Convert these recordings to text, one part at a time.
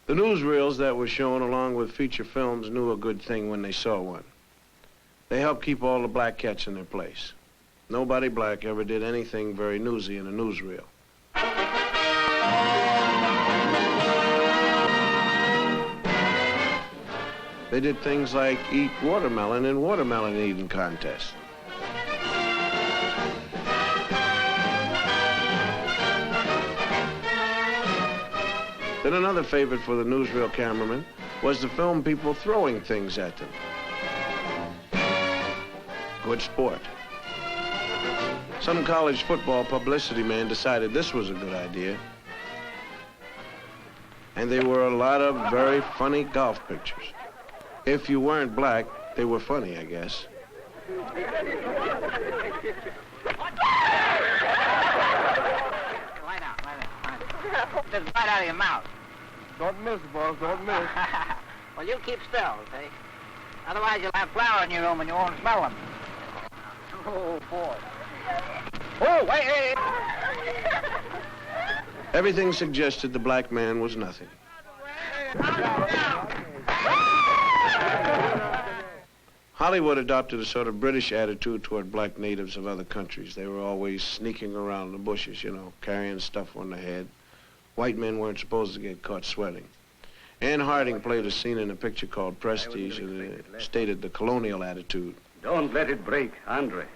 The newsreels that were shown along with feature films knew a good thing when they saw one. They helped keep all the black cats in their place. Nobody black ever did anything very newsy in a newsreel. They did things like eat watermelon in watermelon eating contests. Then another favorite for the newsreel cameraman was to film people throwing things at them. Good sport. Some college football publicity man decided this was a good idea. And there were a lot of very funny golf pictures. If you weren't black, they were funny, I guess. Lie down. Just right out of your mouth. Don't miss, boss, don't miss. Well, you keep still, see? Otherwise, you'll have flour in your room and you won't smell them. Oh, boy. Oh, wait. Everything suggested the black man was nothing. Hollywood adopted a sort of British attitude toward black natives of other countries. They were always sneaking around the bushes, you know, carrying stuff on their head. White men weren't supposed to get caught sweating. Anne Harding played a scene in a picture called Prestige and stated the colonial attitude. Don't let it break, Andre.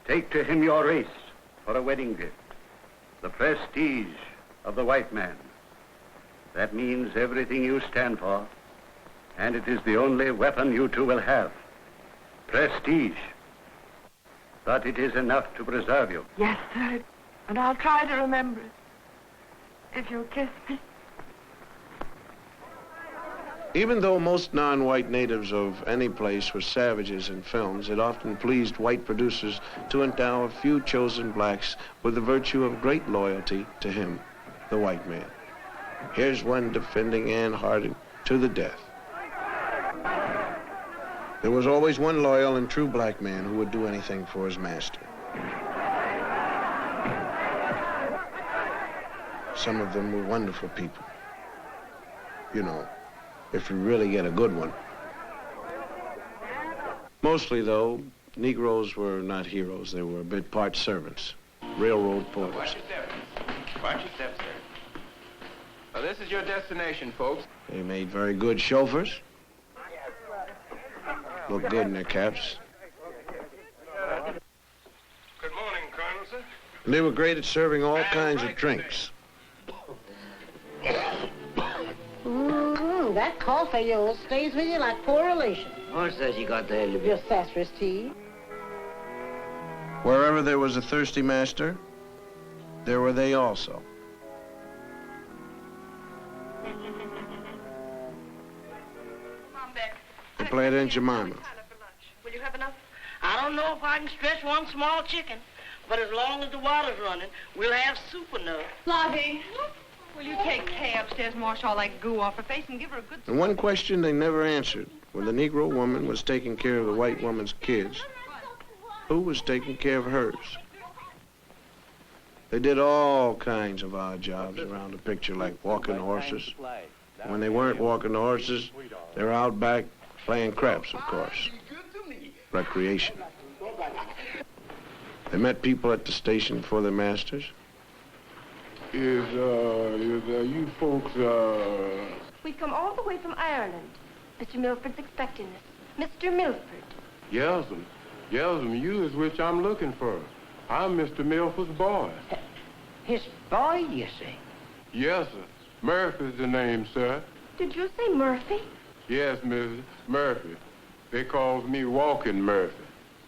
Take to him your race for a wedding gift. The prestige of the white man. That means everything you stand for, and it is the only weapon you two will have. Prestige. But it is enough to preserve you. Yes, sir. And I'll try to remember it. If you'll kiss me. Even though most non-white natives of any place were savages in films, it often pleased white producers to endow a few chosen blacks with the virtue of great loyalty to him, the white man. Here's one defending Anne Harding to the death. There was always one loyal and true black man who would do anything for his master. Some of them were wonderful people. You know, if you really get a good one. Mostly, though, Negroes were not heroes. They were a bit part servants, railroad porters. Watch your steps. Watch your steps, sir. Well, this is your destination, folks. They made very good chauffeurs. Looked good in their caps. Good morning, Colonel, sir. And they were great at serving all kinds of drinks. That cough of yours stays with you like poor relation. What's that you got there, Libby? Your sassafras tea. Wherever there was a thirsty master, there were they also. Mom, Beck. They played Aunt Jemima. Will you have enough? I don't know if I can stretch one small chicken, but as long as the water's running, we'll have soup enough. Lottie, will you take Kay upstairs and wash all that goo off her face and give her a good... And one question they never answered, when the Negro woman was taking care of the white woman's kids, who was taking care of hers? They did all kinds of odd jobs around the picture, like walking horses. When they weren't walking the horses, they were out back playing craps, of course. Recreation. They met people at the station for their masters. Is you folks, We've come all the way from Ireland. Mr. Milford's expecting us. Mr. Milford. Yes'm, you is which I'm looking for. I'm Mr. Milford's boy. His boy, you say? Yes, sir. Murphy's the name, sir. Did you say Murphy? Yes, Mrs. Murphy. They calls me Walking Murphy.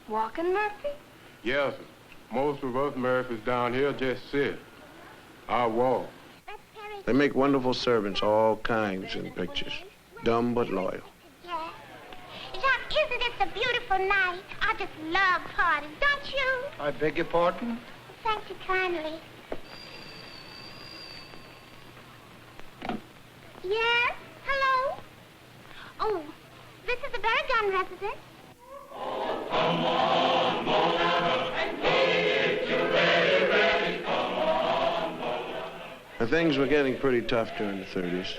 Walking Murphy? Yes, sir. Most of us Murphys down here just sit. I walk. They make wonderful servants, all kinds in pictures. Dumb but loyal. Yeah. John, isn't it a beautiful night? I just love parties, don't you? I beg your pardon? Thank you kindly. Yes? Hello? Oh, this is the Barragan residence. And things were getting pretty tough during the 30s.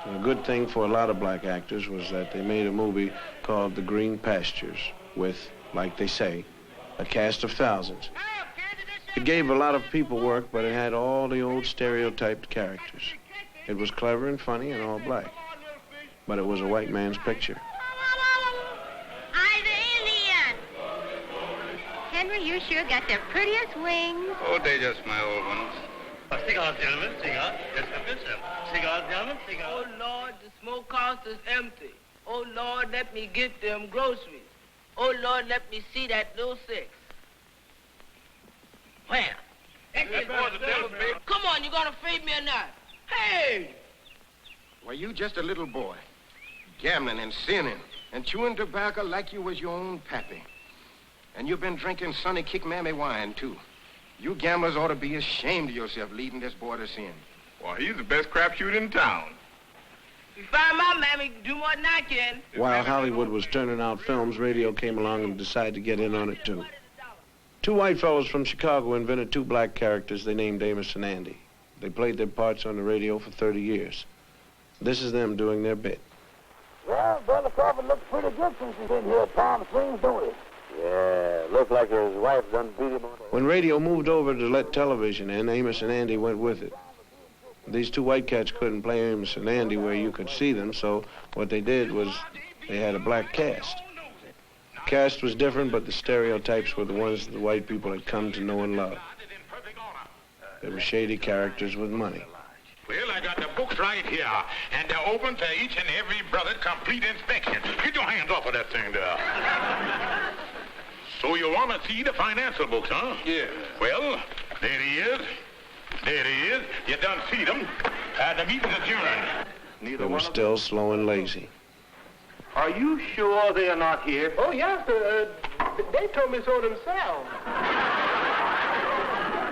A good thing for a lot of black actors was that they made a movie called The Green Pastures with, like they say, a cast of thousands. It gave a lot of people work, but it had all the old stereotyped characters. It was clever and funny and all black, but it was a white man's picture. I'm the Indian. Henry, you sure got the prettiest wings. Oh, they just my old ones. Cigars, gentlemen, cigars. Yes, sir. Cigars, gentlemen, cigars. Oh, Lord, the smokehouse is empty. Oh, Lord, let me get them groceries. Oh, Lord, let me see that little six. Where? Come on, you gonna feed me or not? Hey! Why, you just a little boy, gambling and sinning and chewing tobacco like you was your own pappy. And you've been drinking Sonny Kick Mammy wine, too. You gamblers ought to be ashamed of yourself leading this boy to sin. Well, he's the best crapshoot in town. If you find my mammy, do more than I can. While Hollywood was turning out films, radio came along and decided to get in on it, too. Two white fellows from Chicago invented two black characters they named Amos and Andy. They played their parts on the radio for 30 years. This is them doing their bit. Well, Brother Crawford looks pretty good since he's been here at Palm Springs, don't he? Yeah, looks like his wife done beat him on the... When radio moved over to let television in, Amos and Andy went with it. These two white cats couldn't play Amos and Andy where you could see them, so what they did was they had a black cast. The cast was different, but the stereotypes were the ones that the white people had come to know and love. They were shady characters with money. Well, I got the books right here, and they're open to each and every brother complete inspection. Get your hands off of that thing there. So you want to see the financial books, huh? Yeah. Well, there he is. There he is. You done see them. The meeting's adjourned. They were still slow and lazy. Are you sure they are not here? Oh, yes, they told me so themselves.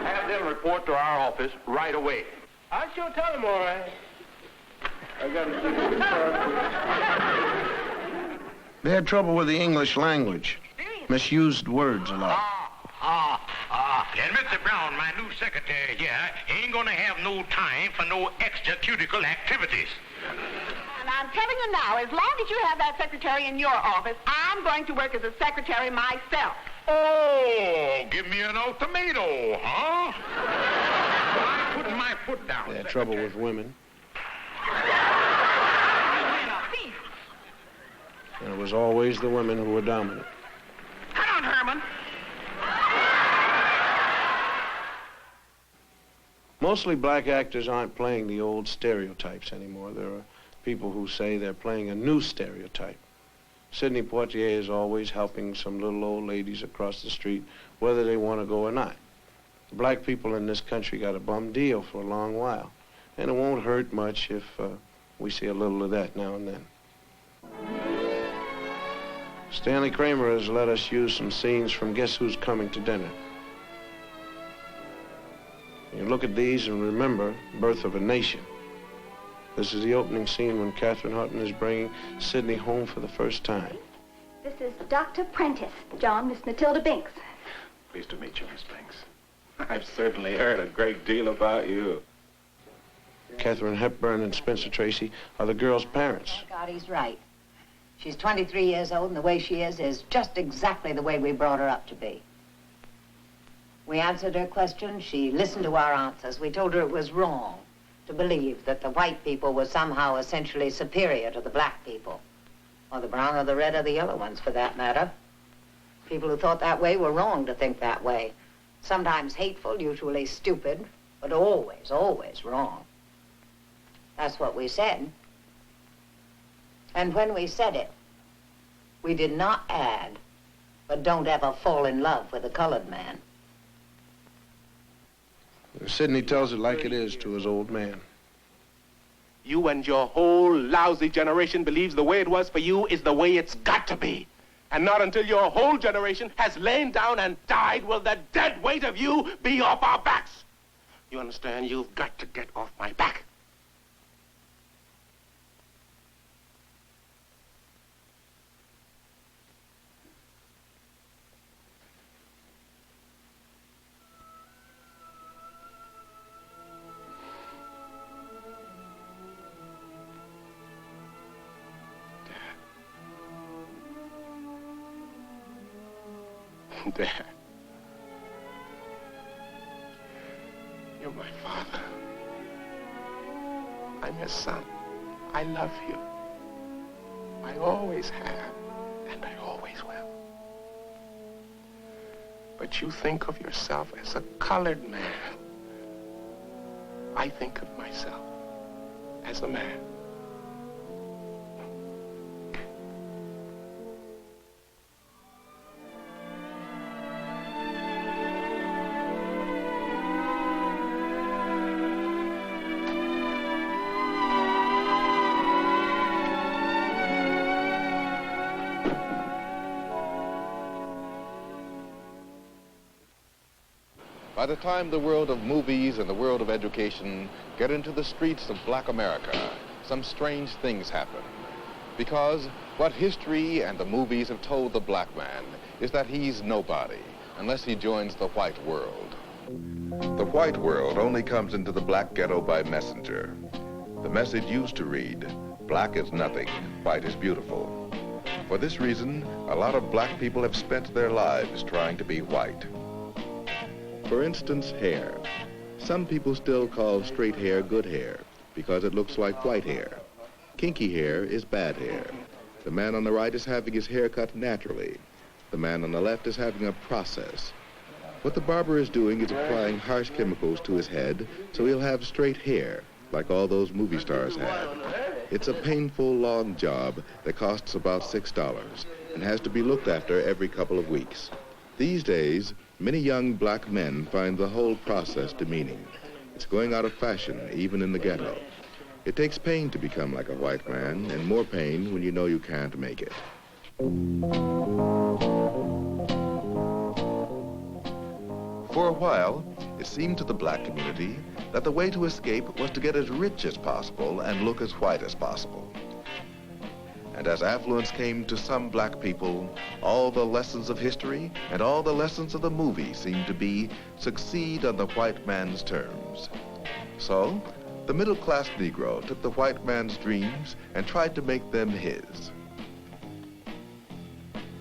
Have them report to our office right away. I sure tell them, all right. I got to see. They had trouble with the English language. Misused words a lot. And Mr. Brown, my new secretary here, ain't gonna have no time for no extracurricular activities. And I'm telling you now, as long as you have that secretary in your office, I'm going to work as a secretary myself. Oh, give me an ultimatum, huh? I'm putting my foot down. They had trouble with women. And it was always the women who were dominant. Come on, Herman. Mostly black actors aren't playing the old stereotypes anymore. There are people who say they're playing a new stereotype. Sidney Poitier is always helping some little old ladies across the street, whether they want to go or not. Black people in this country got a bum deal for a long while, and it won't hurt much if we see a little of that now and then. Stanley Kramer has let us use some scenes from Guess Who's Coming to Dinner. You look at these and remember Birth of a Nation. This is the opening scene when Katherine Hutton is bringing Sidney home for the first time. This is Dr. Prentice. John, Miss Matilda Binks. Pleased to meet you, Miss Banks. I've certainly heard a great deal about you. Katharine Hepburn and Spencer Tracy are the girl's parents. Thank God he's right. She's 23 years old, and the way she is just exactly the way we brought her up to be. We answered her questions. She listened to our answers. We told her it was wrong to believe that the white people were somehow essentially superior to the black people, or the brown or the red or the yellow ones, for that matter. People who thought that way were wrong to think that way. Sometimes hateful, usually stupid, but always, always wrong. That's what we said. And when we said it, we did not add, but don't ever fall in love with a colored man. Sidney tells it like it is to his old man. You and your whole lousy generation believes the way it was for you is the way it's got to be. And not until your whole generation has lain down and died will the dead weight of you be off our backs. You understand? You've got to get off my back. Dad. You're my father. I'm your son. I love you. I always have, and I always will. But you think of yourself as a colored man. I think of myself as a man. By the time the world of movies and the world of education get into the streets of black America, some strange things happen. Because what history and the movies have told the black man is that he's nobody unless he joins the white world. The white world only comes into the black ghetto by messenger. The message used to read, black is nothing, white is beautiful. For this reason, a lot of black people have spent their lives trying to be white. For instance, hair. Some people still call straight hair good hair because it looks like white hair. Kinky hair is bad hair. The man on the right is having his hair cut naturally. The man on the left is having a process. What the barber is doing is applying harsh chemicals to his head so he'll have straight hair like all those movie stars had. It's a painful, long job that costs about $6 and has to be looked after every couple of weeks. These days, many young black men find the whole process demeaning. It's going out of fashion, even in the ghetto. It takes pain to become like a white man, and more pain when you know you can't make it. For a while, it seemed to the black community that the way to escape was to get as rich as possible and look as white as possible. And as affluence came to some black people, all the lessons of history and all the lessons of the movie seemed to be succeed on the white man's terms. So, the middle-class Negro took the white man's dreams and tried to make them his.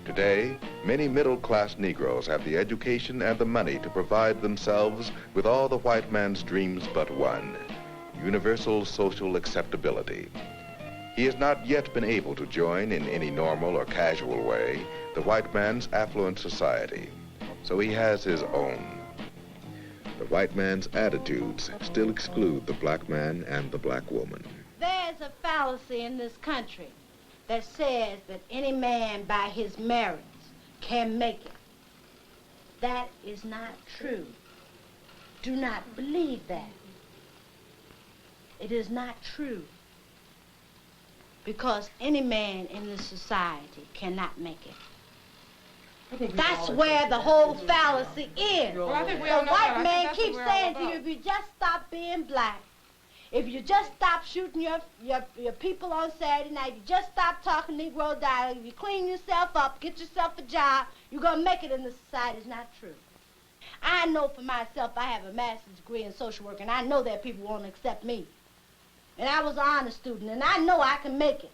Today, many middle-class Negroes have the education and the money to provide themselves with all the white man's dreams but one, universal social acceptability. He has not yet been able to join in any normal or casual way the white man's affluent society, so he has his own. The white man's attitudes still exclude the black man and the black woman. There's a fallacy in this country that says that any man by his merits can make it. That is not true. Do not believe that. It is not true. Because any man in this society cannot make it. That's where the whole fallacy is. The white man keeps saying to you, if you just stop being black, if you just stop shooting your people on Saturday night, if you just stop talking Negro dialect, if you clean yourself up, get yourself a job, you're going to make it in the society. It's not true. I know for myself, I have a master's degree in social work, and I know that people won't accept me. And I was an honor student, and I know I can make it.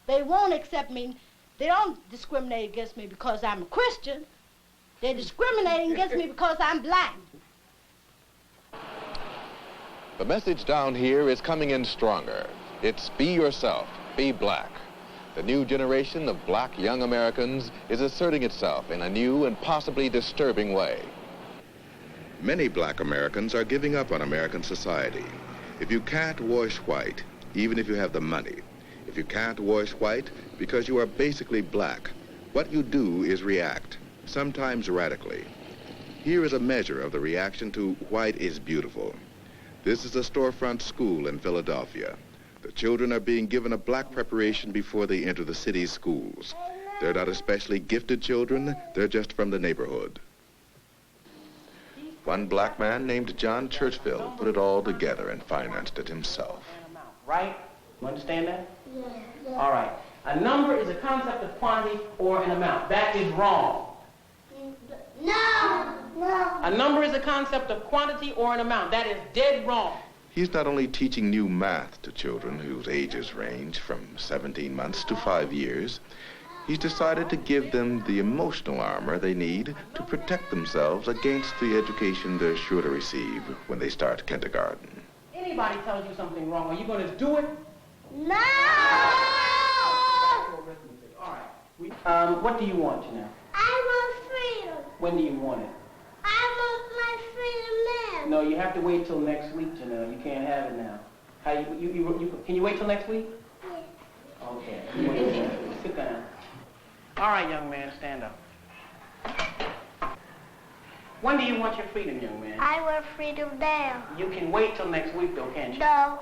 They won't accept me. They don't discriminate against me because I'm a Christian. They're discriminating against me because I'm black. The message down here is coming in stronger. It's be yourself, be black. The new generation of black young Americans is asserting itself in a new and possibly disturbing way. Many black Americans are giving up on American society. If you can't wash white, even if you have the money, if you can't wash white because you are basically black, what you do is react, sometimes radically. Here is a measure of the reaction to white is beautiful. This is a storefront school in Philadelphia. The children are being given a black preparation before they enter the city's schools. They're not especially gifted children, they're just from the neighborhood. One black man named John Churchville put it all together and financed it himself. Right? You understand that? Yeah. All right. A number is a concept of quantity or an amount. That is wrong. No. A number is a concept of quantity or an amount. That is dead wrong. He's not only teaching new math to children whose ages range from 17 months to 5 years, he's decided to give them the emotional armor they need to protect themselves against the education they're sure to receive when they start kindergarten. Anybody tells you something wrong, are you going to do it? No! All right. What do you want, Janelle? I want freedom. When do you want it? I want my freedom now. No, you have to wait till next week, Janelle. You can't have it now. Can you wait till next week? Yes. Okay. Sit down. All right, young man, stand up. When do you want your freedom, young man? I want freedom now. You can wait till next week, though, can't you? No.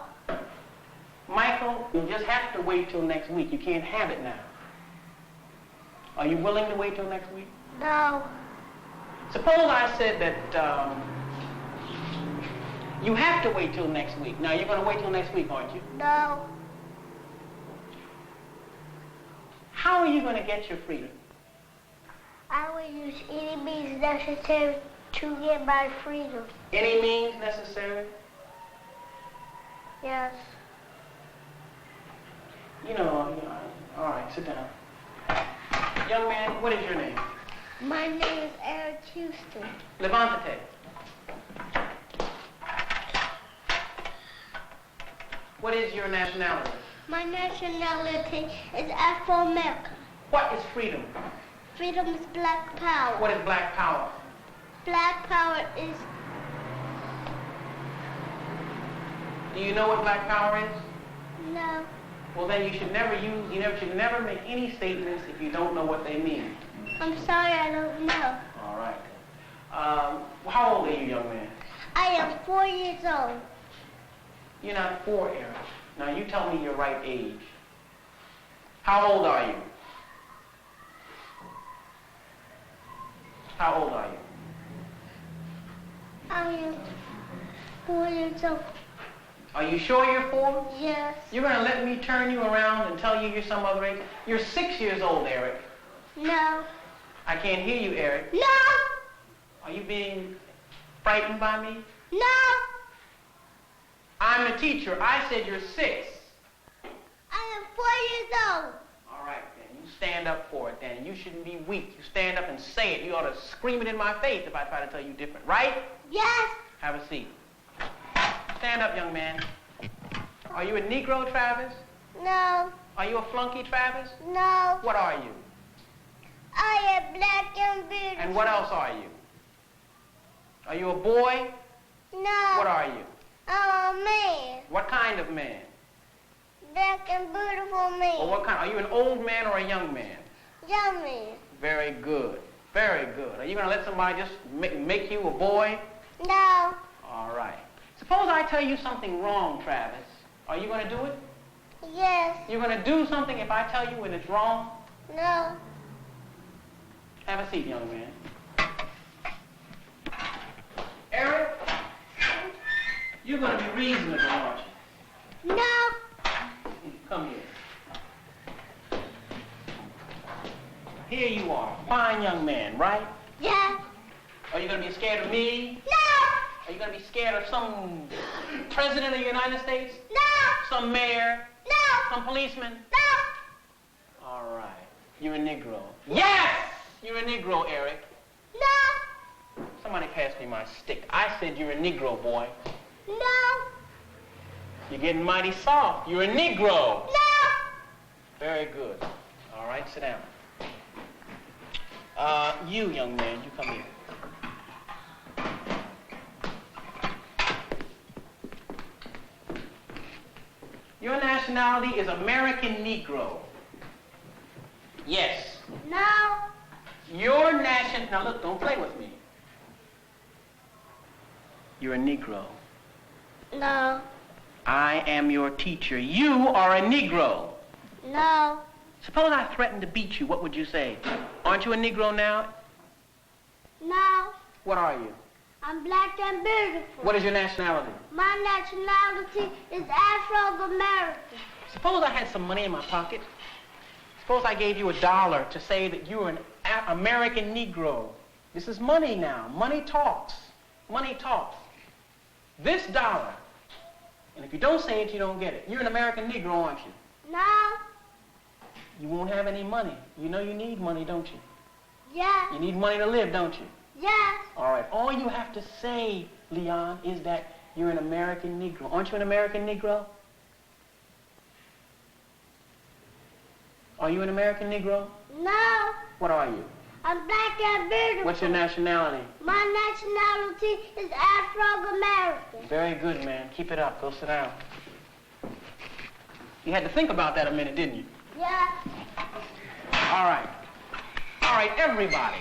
Michael, you just have to wait till next week. You can't have it now. Are you willing to wait till next week? No. Suppose I said that you have to wait till next week. Now, you're going to wait till next week, aren't you? No. How are you going to get your freedom? I will use any means necessary to get my freedom. Any means necessary? Yes. You know, all right, sit down. Young man, what is your name? My name is Eric Houston. Levantate. What is your nationality? My nationality is Afro-American. What is freedom? Freedom is black power. What is black power? Black power is... Do you know what black power is? No. Well, then you should never should never make any statements if you don't know what they mean. I'm sorry, I don't know. All right. How old are you, young man? I am 4 years old. You're not 4, Eric. Now, you tell me your right age. How old are you? How old are you? I am 4 years old. Are you sure you're 4? Yes. You're going to let me turn you around and tell you you're some other age? You're 6 years old, Eric. No. I can't hear you, Eric. No. Are you being frightened by me? No. I'm the teacher. I said you're 6. I am 4 years old. All right, then. You stand up for it, then. You shouldn't be weak. You stand up and say it. You ought to scream it in my face if I try to tell you different, right? Yes. Have a seat. Stand up, young man. Are you a Negro, Travis? No. Are you a flunky, Travis? No. What are you? I am black and beautiful. And what else are you? Are you a boy? No. What are you? I'm a man. What kind of man? Black and beautiful man. Well, what kind? Are you an old man or a young man? Young man. Very good. Very good. Are you going to let somebody just make you a boy? No. All right. Suppose I tell you something wrong, Travis. Are you going to do it? Yes. You're going to do something if I tell you when it's wrong? No. Have a seat, young man. Eric, you're going to be reasonable, aren't you? No. Come here. Here you are. Fine young man, right? Yes. Are you going to be scared of me? No. Are you going to be scared of some president of the United States? No. Some mayor? No. Some policeman? No. All right. You're a Negro. Yes! You're a Negro, Eric. No. Somebody pass me my stick. I said you're a Negro, boy. No. You're getting mighty soft. You're a Negro. No. Very good. All right, sit down. You, young man, you come here. Your nationality is American Negro. Yes. No. Your now look, don't play with me. You're a Negro. No. I am your teacher. You are a Negro. No. Suppose I threatened to beat you, what would you say? Aren't you a Negro now? No. What are you? I'm black and beautiful. What is your nationality? My nationality is Afro-American. Suppose I had some money in my pocket. Suppose I gave you $1 to say that you're an American Negro. This is money now. Money talks. Money talks. This $1. And if you don't say it, you don't get it. You're an American Negro, aren't you? No. You won't have any money. You know you need money, don't you? Yeah. You need money to live, don't you? Yes. All right. All you have to say, Leon, is that you're an American Negro. Aren't you an American Negro? Are you an American Negro? No. What are you? I'm black and beautiful. What's your nationality? My nationality is Afro-American. Very good, man. Keep it up. Go sit down. You had to think about that a minute, didn't you? Yeah. All right. All right, everybody.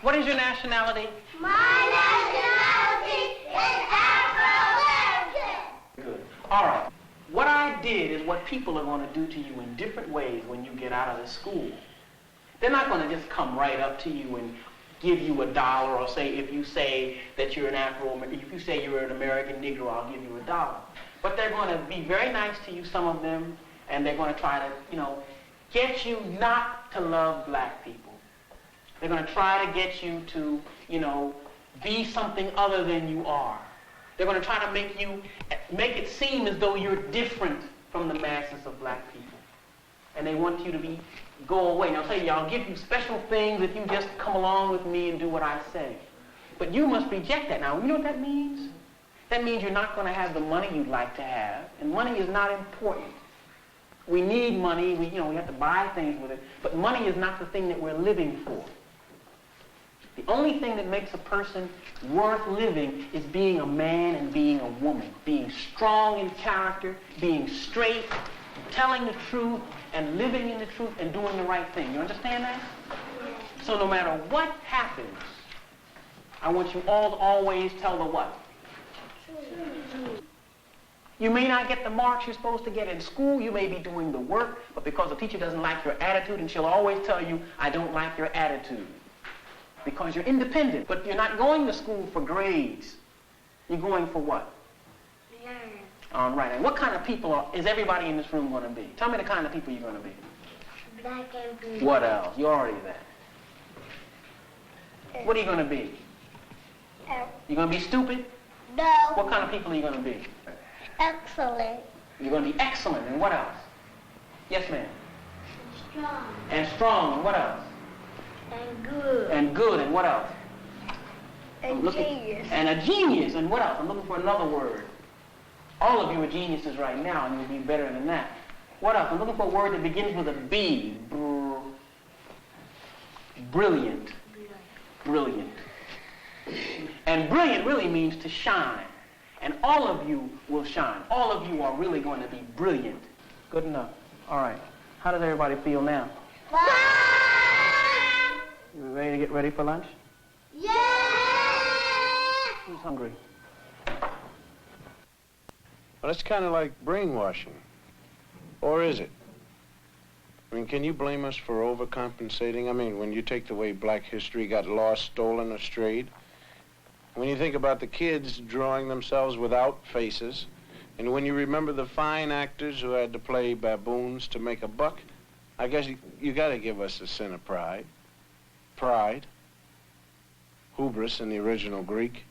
What is your nationality? My nationality is Afro-American. Good. All right. What I did is what people are going to do to you in different ways when you get out of the school. They're not going to just come right up to you and give you $1 or say, if you say that you're an if you say you're an American Negro, I'll give you $1. But they're going to be very nice to you, some of them, and they're going to try to, get you not to love black people. They're going to try to get you to, be something other than you are. They're going to try to make it seem as though you're different from the masses of black people. And they want you to go away. Now, I'll tell you, I'll give you special things if you just come along with me and do what I say. But you must reject that. Now, you know what that means? That means you're not going to have the money you'd like to have, and money is not important. We need money. We have to buy things with it, but money is not the thing that we're living for. The only thing that makes a person worth living is being a man and being a woman, being strong in character, being straight, telling the truth, and living in the truth and doing the right thing. You understand that? So no matter what happens, I want you all to always tell the what? You may not get the marks you're supposed to get in school. You may be doing the work, but because the teacher doesn't like your attitude, and she'll always tell you, I don't like your attitude. Because you're independent, but you're not going to school for grades. You're going for what? Learn. All right, and what kind of people is everybody in this room going to be? Tell me the kind of people you're going to be. Black and beautiful. What else? You're already that. What are you going to be? You going to be stupid? No. What kind of people are you going to be? Excellent. You're going to be excellent, and what else? Yes, ma'am. Strong. And strong, and what else? And good. And good, and what else? And genius. And a genius, and what else? I'm looking for another word. All of you are geniuses right now, and you'll be better than that. What else? I'm looking for a word that begins with a B. Brilliant. Brilliant. And brilliant really means to shine. And all of you will shine. All of you are really going to be brilliant. Good enough. All right. How does everybody feel now? You ready to get ready for lunch? Yeah! Who's hungry? Well, it's kind of like brainwashing. Or is it? I mean, can you blame us for overcompensating? I mean, when you take the way black history got lost, stolen, or strayed, when you think about the kids drawing themselves without faces, and when you remember the fine actors who had to play baboons to make a buck, I guess you got to give us a sin of pride. Pride. Hubris in the original Greek.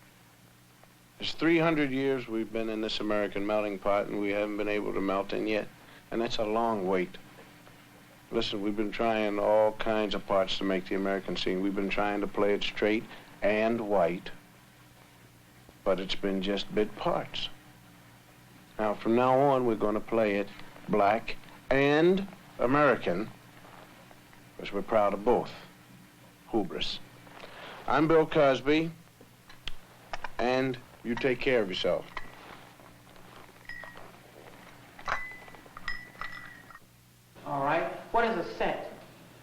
It's 300 years we've been in this American melting pot, and we haven't been able to melt in yet. And that's a long wait. Listen, we've been trying all kinds of parts to make the American scene. We've been trying to play it straight and white, but it's been just bit parts. Now, from now on, we're going to play it black and American, because we're proud of both. Hubris. I'm Bill Cosby, and you take care of yourself. All right. What is a set?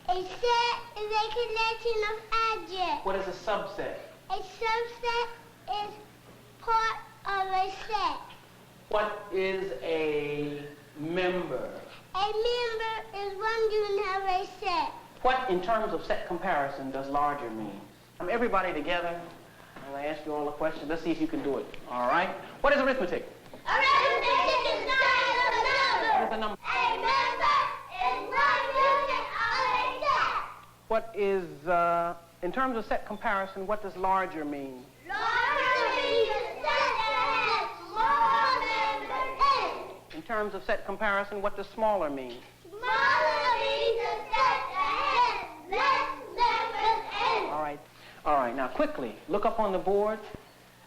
A set is a collection of objects. What is a subset? A subset is part of a set. What is a member? A member is one unit of a set. What, in terms of set comparison, does larger mean? Everybody together, and I ask you all a question. Let's see if you can do it. All right? What is arithmetic? Arithmetic is study of numbers. What is a number? A member is one unit of a set. What is, in terms of set comparison, what does larger mean? Larger means a set that has more members in it. In terms of set comparison, what does smaller mean? Smaller means a All right, now quickly, look up on the board,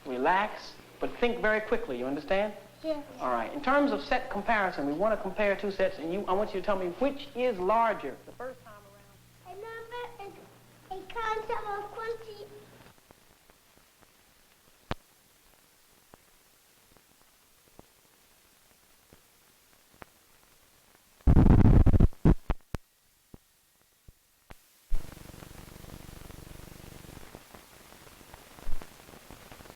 relax, but think very quickly, you understand? Yes. All right, in terms of set comparison, we want to compare two sets, and I want you to tell me which is larger. The first time around. Remember a concept of